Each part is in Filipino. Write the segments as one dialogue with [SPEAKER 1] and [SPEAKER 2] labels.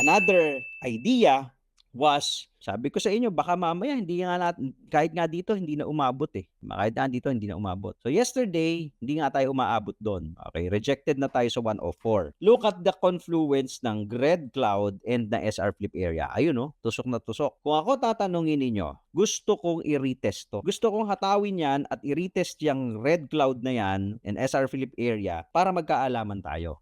[SPEAKER 1] Another idea was, sabi ko sa inyo baka mamaya hindi nga kahit nga dito hindi na umabot, eh. Kahit nga dito hindi na umabot. So yesterday, hindi nga tayo umaabot do'n. Okay, rejected na tayo sa 104. Look at the confluence ng red cloud and the SR flip area. Ayun, oh, tusok na tusok. Kung ako tatanungin ninyo, gusto kong i-retest 'to. Gusto kong hatawin 'yan at i-retest yang red cloud na 'yan and SR flip area para magkaalaman tayo.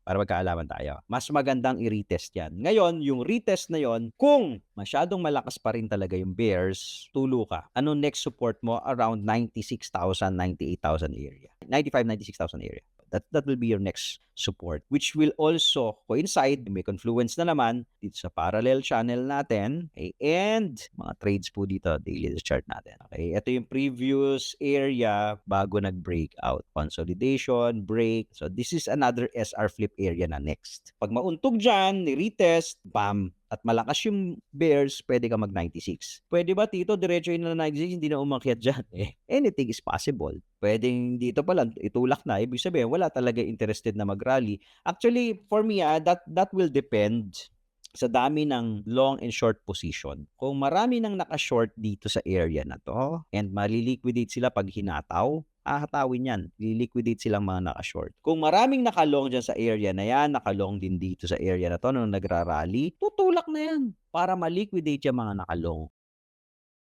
[SPEAKER 1] Mas magandang i-retest 'yan. Ngayon, yung retest na 'yon, kung masyadong malakas pa rin talaga yung bears, tulo ka. Ano next support mo? Around 96,000, 98,000 area. 95, 96,000 area. That will be your next support, which will also coincide, may confluence na naman dito sa parallel channel natin. Okay, and mga trades po dito, daily chart natin. Okay, ito yung previous area bago nag-breakout. Consolidation, break. So this is another SR flip area na next. Pag mauntog dyan, ni-retest, bam, at malakas yung bears, pwede ka mag-96. Pwede ba, Tito, diretso yun na 96, hindi na umakyat dyan? Anything is possible. Pwedeng dito pa lang, itulak na. Ibig sabihin, wala talaga interested na mag-rally. Actually, for me, that will depend sa dami ng long and short position. Kung marami nang naka-short dito sa area na to and maliliquidate sila pag hinataw, hahatawin yan. Liliquidate silang mga naka-short. Kung maraming naka-long dyan sa area na yan, naka-long din dito sa area na to nung nagra-rally, tutulak na yan para ma-liquidate yung mga naka-long.